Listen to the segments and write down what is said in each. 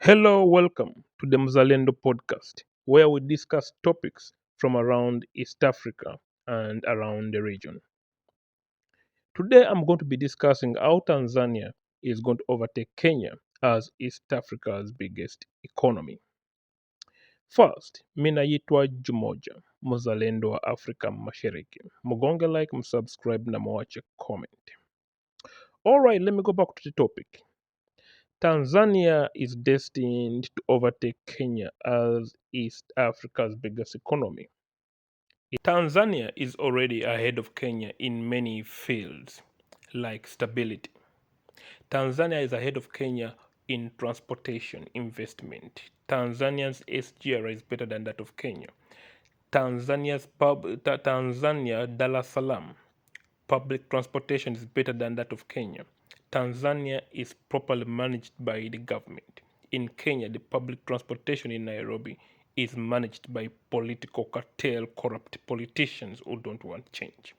Hello, welcome to the Mzalendo podcast, where we discuss topics from around East Africa and around the region. Today, I'm going to be discussing how Tanzania is going to overtake Kenya as East Africa's biggest economy. First, mina yitwa Jumoja, Mzalendo wa Afrika Mashariki. Mugonge like, msubscribe na mwache comment. Alright, let me go back to the topic. Tanzania is destined to overtake Kenya as East Africa's biggest economy. Tanzania is already ahead of Kenya in many fields, like stability. Tanzania is ahead of Kenya in transportation investment. Tanzania's SGR is better than that of Kenya. Tanzania Dar es Salaam public transportation is better than that of Kenya. Tanzania is properly managed by the government. In Kenya, the public transportation in Nairobi is managed by political cartel, corrupt politicians who don't want change.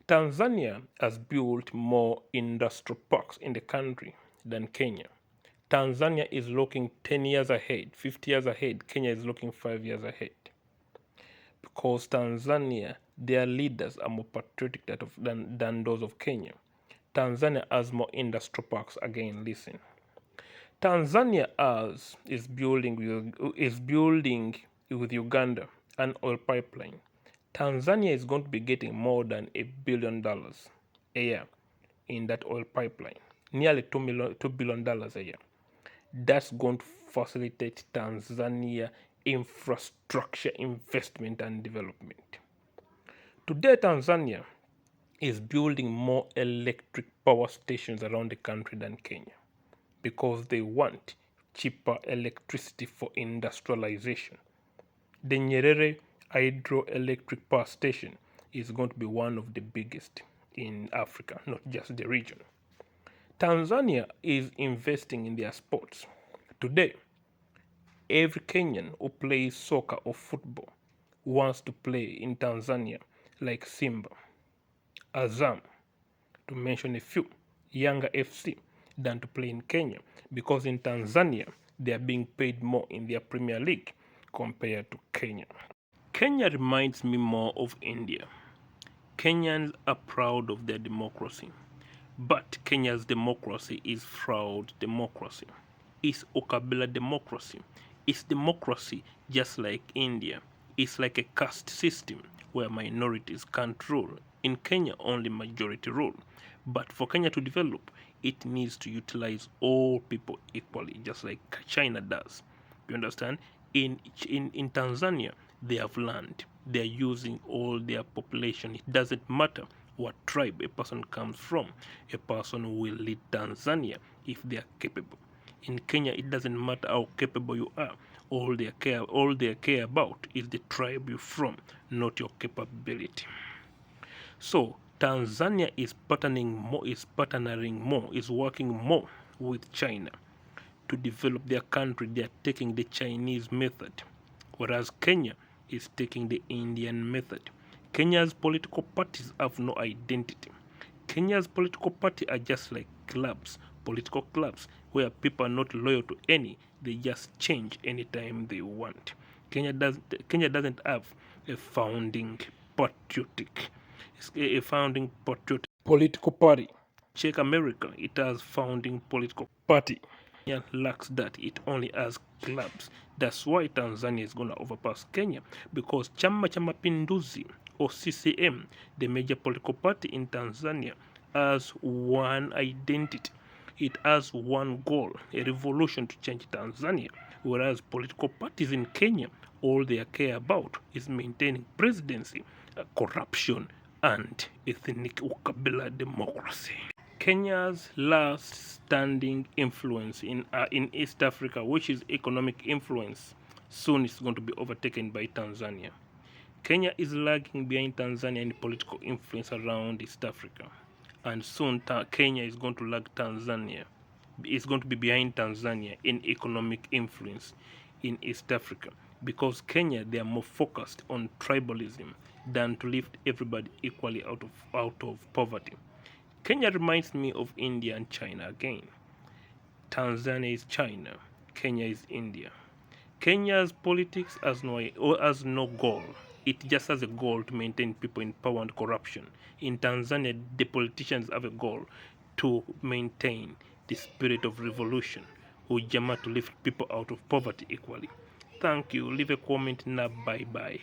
Tanzania has built more industrial parks in the country than Kenya. Tanzania is looking 10 years ahead, 50 years ahead. Kenya is looking 5 years ahead. Because Tanzania, their leaders are more patriotic than those of Kenya. Tanzania has more industrial parks. Again, listen. Tanzania is building with Uganda an oil pipeline. Tanzania is going to be getting more than $1 billion a year in that oil pipeline, nearly $2 billion a year. That's going to facilitate Tanzania infrastructure investment and development. Today, Tanzania is building more electric power stations around the country than Kenya because they want cheaper electricity for industrialization. The Nyerere hydroelectric power station is going to be one of the biggest in Africa, not just the region. Tanzania is investing in their sports. Today, every Kenyan who plays soccer or football wants to play in Tanzania, like Simba, Azam, to mention a few, Yanga FC, than to play in Kenya, because in Tanzania they are being paid more in their Premier League compared to Kenya. Kenya reminds me more of India. Kenyans are proud of their democracy, but Kenya's democracy is fraud democracy. It's Okabila democracy. It's democracy just like India. It's like a caste system where minorities can't rule. In Kenya, only majority rule. But for Kenya to develop, it needs to utilize all people equally, just like China does. You understand? In Tanzania, they have land. They are using all their population. It doesn't matter what tribe a person comes from. A person will lead Tanzania if they are capable. In Kenya, it doesn't matter how capable you are. All they care about is the tribe you're from, not your capability. So Tanzania is partnering more, is working more with China to develop their country. They are taking the Chinese method, whereas Kenya is taking the Indian method. Kenya's political parties have no identity. Kenya's political party are just like clubs, political clubs, where people are not loyal to any. They just change anytime they want. Kenya doesn't have a patriotic, founding patriotic political party. Check America, it has founding political party. Kenya lacks that. It only has clubs. That's why Tanzania is going to overpass Kenya, because Chama cha Mapinduzi, or CCM, the major political party in Tanzania, has one identity. It has one goal, a revolution to change Tanzania, whereas political parties in Kenya, all they care about is maintaining presidency, corruption, and ethnic Ukabila democracy. Kenya's last standing influence in East Africa, which is economic influence, soon is going to be overtaken by Tanzania. Kenya is lagging behind Tanzania in political influence around East Africa, and soon Kenya is going to lag Tanzania. It's going to be behind Tanzania in economic influence in East Africa, because Kenya, they are more focused on tribalism than to lift everybody equally out of poverty. Kenya reminds me of India and China again. Tanzania is China. Kenya is India. Kenya's politics has no goal. It just has a goal to maintain people in power and corruption. In Tanzania, the politicians have a goal to maintain the spirit of revolution, Ujamaa, to lift people out of poverty equally. Thank you. Leave a comment now. Bye bye.